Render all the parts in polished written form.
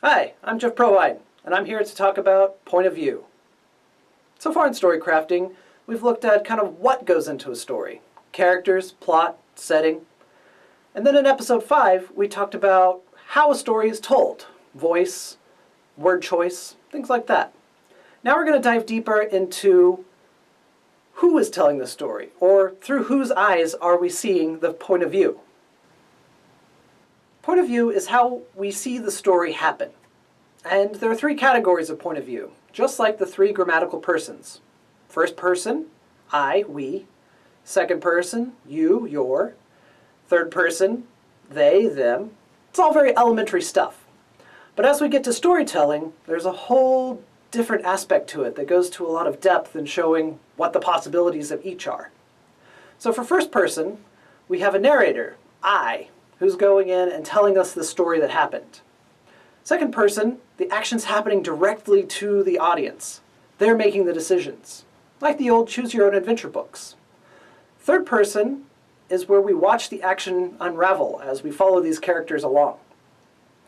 Hi, I'm Jeff Provine, and I'm here to talk about point of view. So far in Storycrafting, we've looked at kind of what goes into a story. Characters, plot, setting. And then in episode 5, we talked about how a story is told. Voice, word choice, things like that. Now we're going to dive deeper into who is telling the story, or through whose eyes are we seeing the point of view. Point of view is how we see the story happen. And there are 3 categories of point of view, just like the 3 grammatical persons. First person, I, we. Second person, you, your. Third person, they, them. It's all very elementary stuff. But as we get to storytelling, there's a whole different aspect to it that goes to a lot of depth in showing what the possibilities of each are. So for first person, we have a narrator, I, who's going in and telling us the story that happened. Second person, the action's happening directly to the audience. They're making the decisions, like the old Choose Your Own Adventure books. Third person is where we watch the action unravel as we follow these characters along.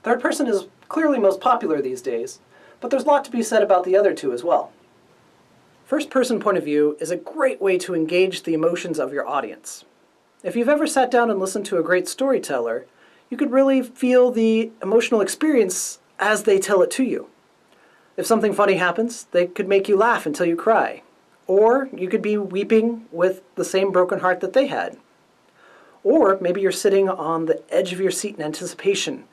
Third person is clearly most popular these days, but there's a lot to be said about the other 2 as well. First person point of view is a great way to engage the emotions of your audience. If you've ever sat down and listened to a great storyteller, you could really feel the emotional experience as they tell it to you. If something funny happens, they could make you laugh until you cry. Or you could be weeping with the same broken heart that they had. Or maybe you're sitting on the edge of your seat in anticipation,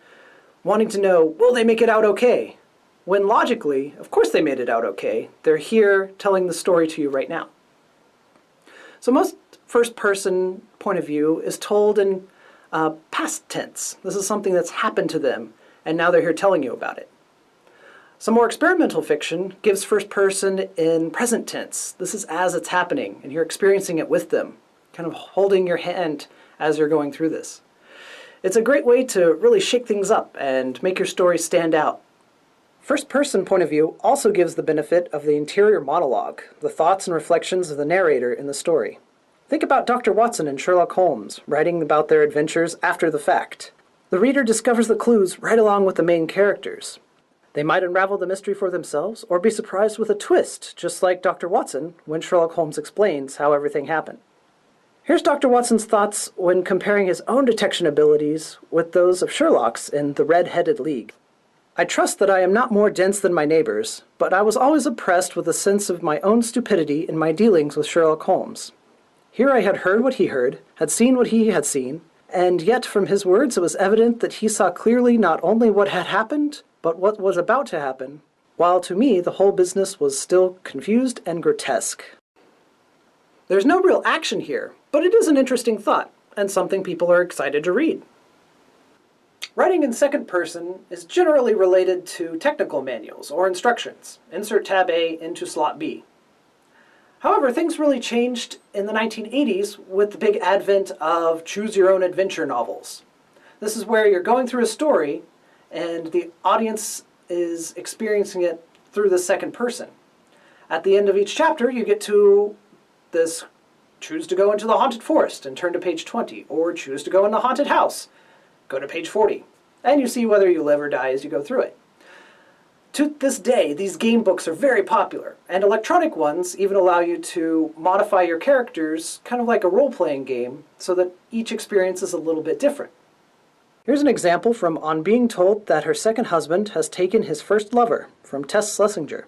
wanting to know, will they make it out okay? When logically, of course they made it out okay. They're here telling the story to you right now. So most first-person point of view is told in past tense. This is something that's happened to them, and now they're here telling you about it. Some more experimental fiction gives first person in present tense. This is as it's happening, and you're experiencing it with them, kind of holding your hand as you're going through this. It's a great way to really shake things up and make your story stand out. First person point of view also gives the benefit of the interior monologue, the thoughts and reflections of the narrator in the story. Think about Dr. Watson and Sherlock Holmes, writing about their adventures after the fact. The reader discovers the clues right along with the main characters. They might unravel the mystery for themselves, or be surprised with a twist, just like Dr. Watson when Sherlock Holmes explains how everything happened. Here's Dr. Watson's thoughts when comparing his own detection abilities with those of Sherlock's in The Red-Headed League. I trust that I am not more dense than my neighbors, but I was always oppressed with a sense of my own stupidity in my dealings with Sherlock Holmes. Here I had heard what he heard, had seen what he had seen, and yet from his words it was evident that he saw clearly not only what had happened, but what was about to happen, while to me the whole business was still confused and grotesque. There's no real action here, but it is an interesting thought, and something people are excited to read. Writing in second person is generally related to technical manuals or instructions. Insert tab A into slot B. However, things really changed in the 1980s with the big advent of Choose Your Own Adventure novels. This is where you're going through a story and the audience is experiencing it through the second person. At the end of each chapter, you get to this choose to go into the haunted forest and turn to page 20, or choose to go in the haunted house, go to page 40, and you see whether you live or die as you go through it. To this day, these game books are very popular, and electronic ones even allow you to modify your characters, kind of like a role-playing game, so that each experience is a little bit different. Here's an example from On Being Told That Her Second Husband Has Taken His First Lover, from Tess Schlesinger.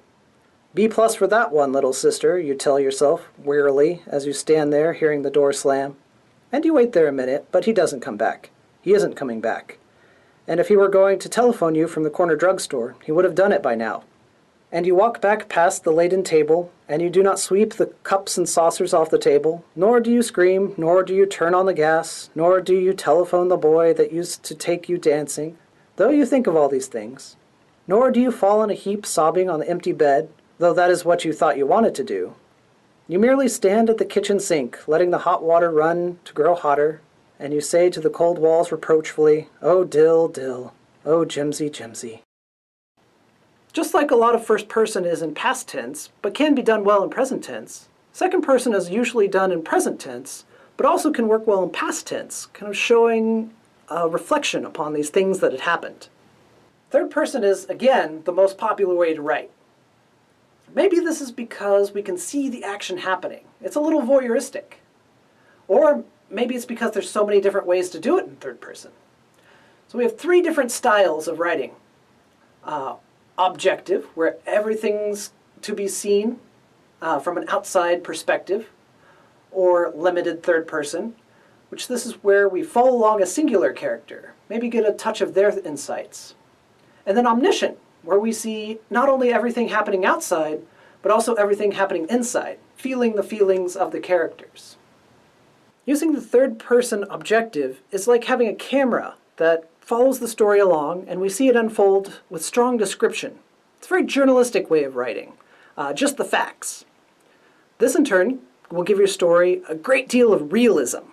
B+ for that one, little sister, you tell yourself, wearily, as you stand there hearing the door slam. And you wait there a minute, but he doesn't come back. He isn't coming back. And if he were going to telephone you from the corner drugstore, he would have done it by now. And you walk back past the laden table, and you do not sweep the cups and saucers off the table, nor do you scream, nor do you turn on the gas, nor do you telephone the boy that used to take you dancing, though you think of all these things. Nor do you fall in a heap sobbing on the empty bed, though that is what you thought you wanted to do. You merely stand at the kitchen sink, letting the hot water run to grow hotter, and you say to the cold walls reproachfully, "Oh, Dill, Dill. Oh, Jimsy, Jimsy." Just like a lot of first person is in past tense, but can be done well in present tense, second person is usually done in present tense, but also can work well in past tense, kind of showing a reflection upon these things that had happened. Third person is, again, the most popular way to write. Maybe this is because we can see the action happening. It's a little voyeuristic. Or maybe it's because there's so many different ways to do it in third person. So we have three different styles of writing. Objective, where everything's to be seen from an outside perspective, or limited third person, which this is where we follow along a singular character, maybe get a touch of their insights. And then omniscient, where we see not only everything happening outside, but also everything happening inside, feeling the feelings of the characters. Using the third person objective is like having a camera that follows the story along and we see it unfold with strong description. It's a very journalistic way of writing, just the facts. This in turn will give your story a great deal of realism.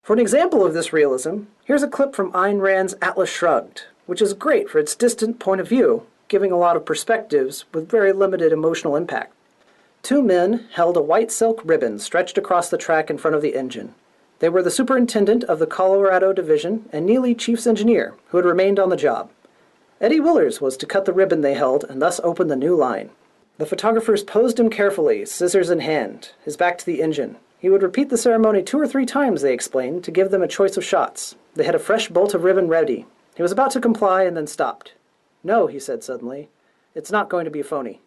For an example of this realism, here's a clip from Ayn Rand's Atlas Shrugged, which is great for its distant point of view, giving a lot of perspectives with very limited emotional impact. Two men held a white silk ribbon stretched across the track in front of the engine. They were the superintendent of the Colorado division and Neely chief's engineer, who had remained on the job. Eddie Willers was to cut the ribbon they held and thus open the new line. The photographers posed him carefully, scissors in hand, his back to the engine. He would repeat the ceremony 2 or 3 times, they explained, to give them a choice of shots. They had a fresh bolt of ribbon ready. He was about to comply and then stopped. "No," he said suddenly, "it's not going to be phony."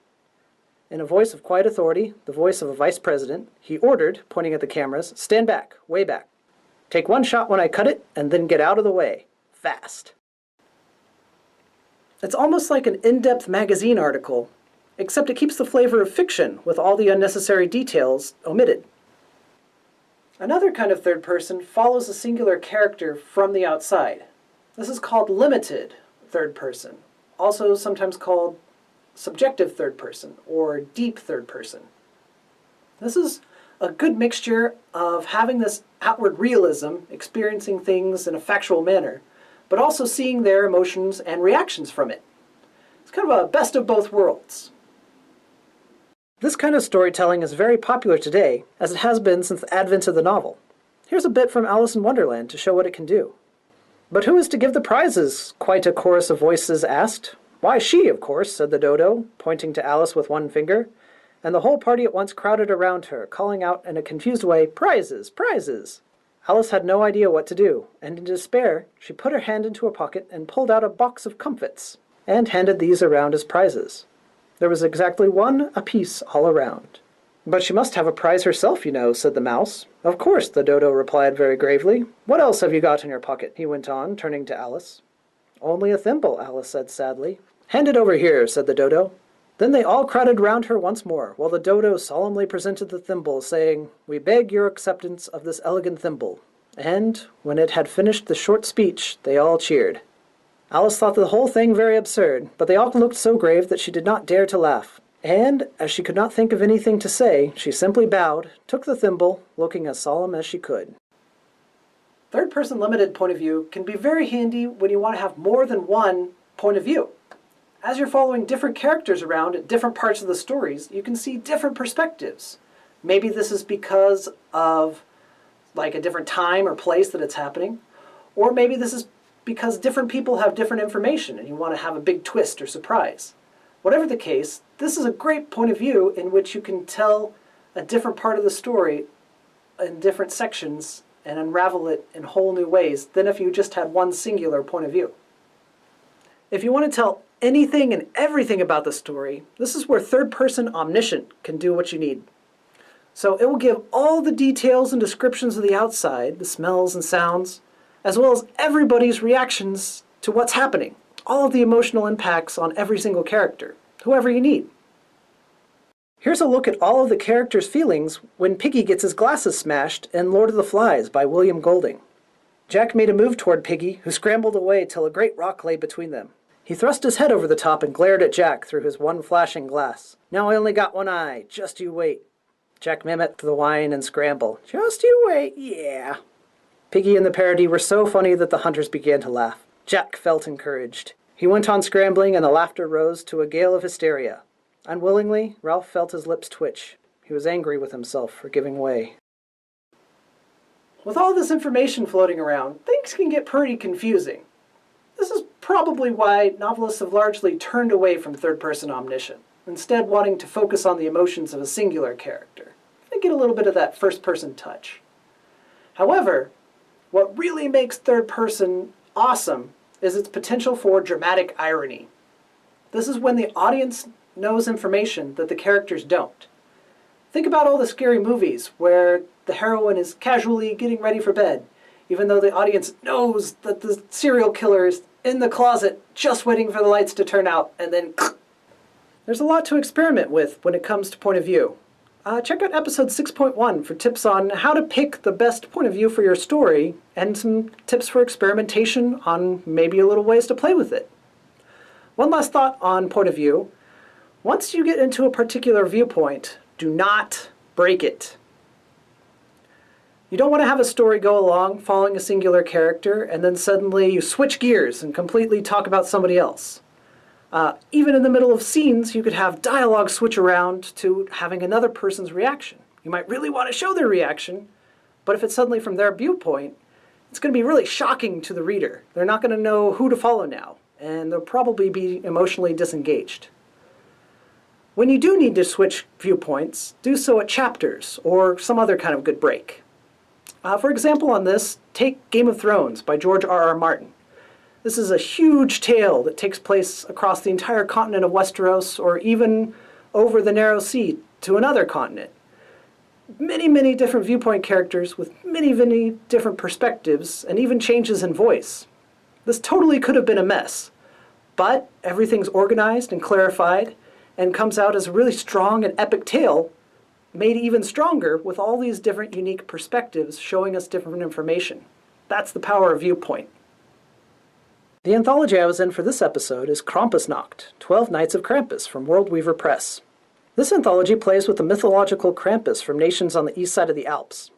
In a voice of quiet authority, the voice of a vice president, he ordered, pointing at the cameras, "Stand back, way back. Take 1 shot when I cut it, and then get out of the way. Fast." It's almost like an in-depth magazine article, except it keeps the flavor of fiction with all the unnecessary details omitted. Another kind of third person follows a singular character from the outside. This is called limited third person, also sometimes called subjective third person or deep third person. This is a good mixture of having this outward realism, experiencing things in a factual manner, but also seeing their emotions and reactions from it. It's kind of a best of both worlds. This kind of storytelling is very popular today, as it has been since the advent of the novel. Here's a bit from Alice in Wonderland to show what it can do. "But who is to give the prizes?" quite a chorus of voices asked. "Why, she, of course," said the dodo, pointing to Alice with one finger, and the whole party at once crowded around her, calling out in a confused way, "Prizes! Prizes!" Alice had no idea what to do, and in despair, she put her hand into her pocket and pulled out a box of comfits, and handed these around as prizes. There was exactly 1 apiece all around. "But she must have a prize herself, you know," said the mouse. "Of course," the dodo replied very gravely. "What else have you got in your pocket?" he went on, turning to Alice. "Only a thimble," Alice said sadly. "Hand it over here," said the dodo. Then they all crowded round her once more, while the dodo solemnly presented the thimble, saying, "We beg your acceptance of this elegant thimble." And, when it had finished the short speech, they all cheered. Alice thought the whole thing very absurd, but they all looked so grave that she did not dare to laugh. And, as she could not think of anything to say, she simply bowed, took the thimble, looking as solemn as she could. Third-person limited point of view can be very handy when you want to have more than one point of view. As you're following different characters around at different parts of the stories, you can see different perspectives. Maybe this is because of like a different time or place that it's happening, or maybe this is because different people have different information and you want to have a big twist or surprise. Whatever the case, this is a great point of view in which you can tell a different part of the story in different sections and unravel it in whole new ways than if you just had one singular point of view. If you want to tell anything and everything about the story, this is where third-person omniscient can do what you need. So it will give all the details and descriptions of the outside, the smells and sounds, as well as everybody's reactions to what's happening, all of the emotional impacts on every single character, whoever you need. Here's a look at all of the characters' feelings when Piggy gets his glasses smashed in Lord of the Flies by William Golding. Jack made a move toward Piggy, who scrambled away till a great rock lay between them. He thrust his head over the top and glared at Jack through his one flashing glass. "Now I only got one eye, just you wait." Jack mimicked the whine and scramble. "Just you wait, yeah." Piggy and the parody were so funny that the hunters began to laugh. Jack felt encouraged. He went on scrambling and the laughter rose to a gale of hysteria. Unwillingly, Ralph felt his lips twitch. He was angry with himself for giving way. With all this information floating around, things can get pretty confusing. This is probably why novelists have largely turned away from third-person omniscient, instead wanting to focus on the emotions of a singular character, and get a little bit of that first-person touch. However, what really makes third-person awesome is its potential for dramatic irony. This is when the audience knows information that the characters don't. Think about all the scary movies where the heroine is casually getting ready for bed, even though the audience knows that the serial killer is in the closet just waiting for the lights to turn out, and then there's a lot to experiment with when it comes to point of view. Check out episode 6.1 for tips on how to pick the best point of view for your story, and some tips for experimentation on maybe a little ways to play with it. One last thought on point of view. Once you get into a particular viewpoint, do not break it. You don't want to have a story go along following a singular character and then suddenly you switch gears and completely talk about somebody else. Even in the middle of scenes, you could have dialogue switch around to having another person's reaction. You might really want to show their reaction, but if it's suddenly from their viewpoint, it's going to be really shocking to the reader. They're not going to know who to follow now, and they'll probably be emotionally disengaged. When you do need to switch viewpoints, do so at chapters or some other kind of good break. For example on this, take Game of Thrones by George R.R. Martin. This is a huge tale that takes place across the entire continent of Westeros, or even over the narrow sea to another continent. Many, many different viewpoint characters with many, many different perspectives, and even changes in voice. This totally could have been a mess, but everything's organized and clarified, and comes out as a really strong and epic tale, made even stronger with all these different unique perspectives showing us different information. That's the power of viewpoint. The anthology I was in for this episode is Krampusnacht, 12 Nights of Krampus from Worldweaver Press. This anthology plays with the mythological Krampus from nations on the east side of the Alps.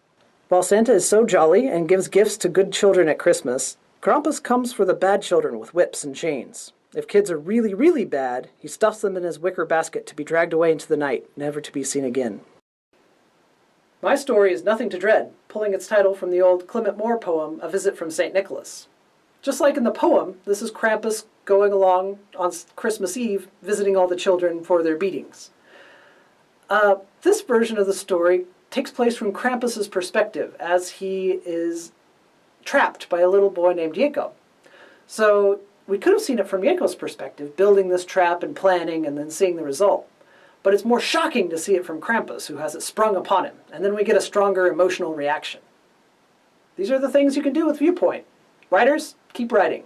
While Santa is so jolly and gives gifts to good children at Christmas, Krampus comes for the bad children with whips and chains. If kids are really, really bad, he stuffs them in his wicker basket to be dragged away into the night, never to be seen again. My story is Nothing to Dread, pulling its title from the old Clement Moore poem, A Visit from St. Nicholas. Just like in the poem, this is Krampus going along on Christmas Eve, visiting all the children for their beatings. This version of the story takes place from Krampus's perspective, as he is trapped by a little boy named Jacob. So we could have seen it from Jacob's perspective, building this trap and planning and then seeing the result. But it's more shocking to see it from Krampus, who has it sprung upon him, and then we get a stronger emotional reaction. These are the things you can do with viewpoint. Writers, keep writing.